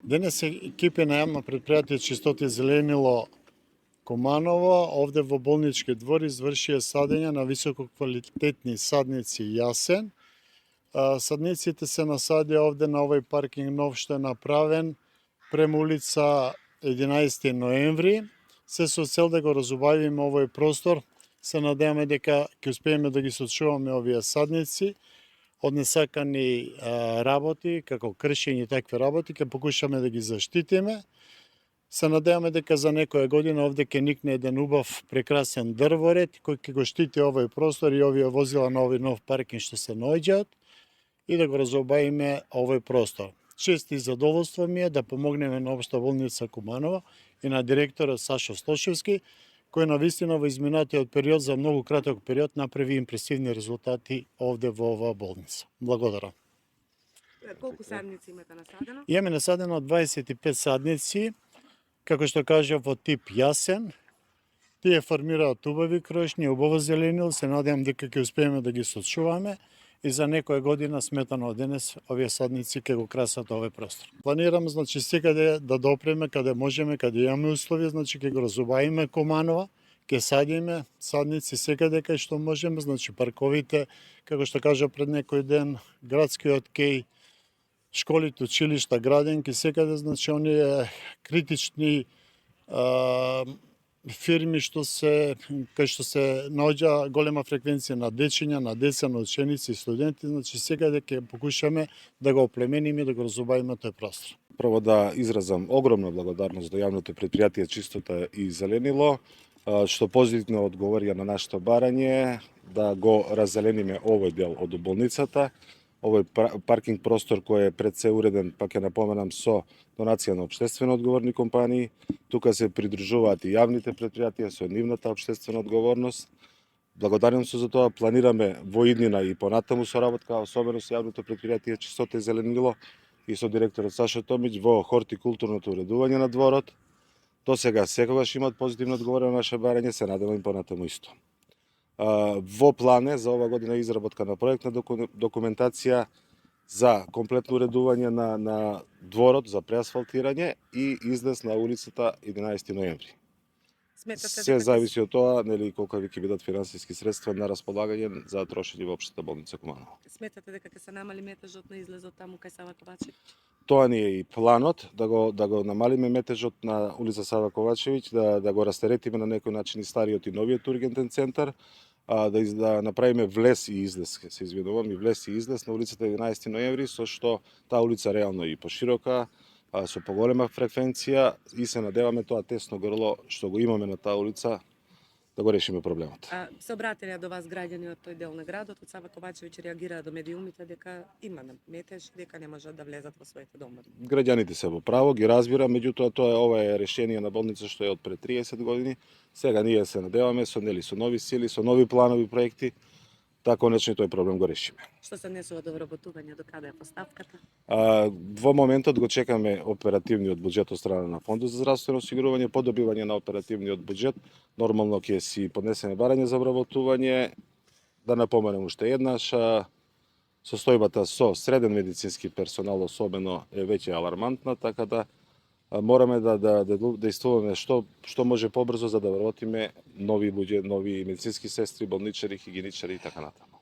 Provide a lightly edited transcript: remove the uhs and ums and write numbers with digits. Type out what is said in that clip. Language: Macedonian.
Денес екипи на јавно предпријатие Чистота и зеленило Куманово, овде во болнички двор извршија садење на висококвалитетни садници јасен. Садниците се насадија овде на овој паркинг нов што е направен према улица 11 ноември, се со цел да го разубавиме овој простор. Се надеваме дека ќе успееме да ги сочуваме овие садници од несакани работи, како кршење и такви работи, ќе покушаме да ги заштитиме. Се надеваме дека за некоја година овде ќе никне еден убав, прекрасен дрворед, кој ќе го штити овој простор и овие возила на овој нов паркинг што се наоѓаат и да го разобаиме овој простор. Чест и задоволство ми е да помогнеме на Општа болница Куманово и на директорот Сашо Стошевски, кој навистина во изминатиот период, за многу краток период, направи импресивни резултати овде во оваа болница. Благодарам. Колку садници имате насадено? Имаме насадено 25 садници, како што кажа, во тип јасен. Тие формираат убави крошни, убаво зеленило, се надевам дека ќе успееме да ги сочуваме и за некоја година, сметано од денес, овие садници ќе го красат овој простор. Планирам, значи, секаде да допреме, каде можеме, каде имаме услови, значи, ќе го разубавиме Куманова, ќе садиме садници секаде кај што можеме, значи, парковите, како што кажа пред некој ден, градскиот кеј, школите, училишта, граденки, секаде, значи, оние критични фирми кај што се наоѓа голема фреквенција на дечиња, на деца, на ученици и студенти, значи секаде ќе покушаме да го оплемениме и да го разубавиме тој простор. Прво да изразам огромна благодарност до јавното предпријатие Чистота и зеленило, што позитивно одговорија на нашето барање да го раззелениме овој дел од болницата. Овој паркинг простор кој е пред се уреден, па ќе напоменам, со донација на општествено одговорни компании. Тука се придружуваат и јавните предпријатија со нивната општествена одговорност. Благодарен сум за тоа, планираме во иднина и понатаму соработка, особено со јавното предпријатие Чистота и зеленило и со директорот Сашо Томиќ во хортикултурното уредување на дворот. До сега секогаш имаат позитивно одговорено на наше барање, се надевам и понатаму исто. Во план е за ова година изработка на проектна документација за комплетно уредување на дворот за преасфалтирање и излез на улицата 11 ноември. Се зависи од тоа, нели, колку ќе бидат финансиски средства на располагање за трошење во Општата болница Куманово. Сметате дека ќе се намали метежот на излезот таму кај Сава Ковачевиќ? Тоа ни е и планот, да го намалиме метежот на улица Сава Ковачевиќ, да го растеретиме на некој начин и стариот и новиот ургентен центар, да направиме влез и излез, се извинувам, и влез и излез на улицата 11 ноември, со што таа улица реално и поширока, со поголема фреквенција и се надеваме тоа тесно грло што го имаме на таа улица да го решиме проблемот. Се обратиле до вас граѓани од тој дел на градот, од Сава Ковачевиќ реагираа до медиумите дека има метеж, дека не можат да влезат во своите домови. Граѓаните се во право, ги разбира, меѓутоа ова е решение на болница што е од пред 30 години. Сега ние се надеваме со нови сили, со нови планови проекти, така конечно тој проблем го решиме. Што се однесува до вработување, до каде е поставката? Во моментот го чекаме оперативниот буџет од страна на Фондот за здравствено осигурување, по добивање на оперативниот буџет, нормално ќе си поднесеме барање за вработување. Да напоменем уште еднаш, состојбата со среден медицински персонал особено е веќе алармантна, така да мораме да действуваме што може побрзо за да вработиме нови луѓе, нови медицински сестри, болничари, хигиеничари и така натаму.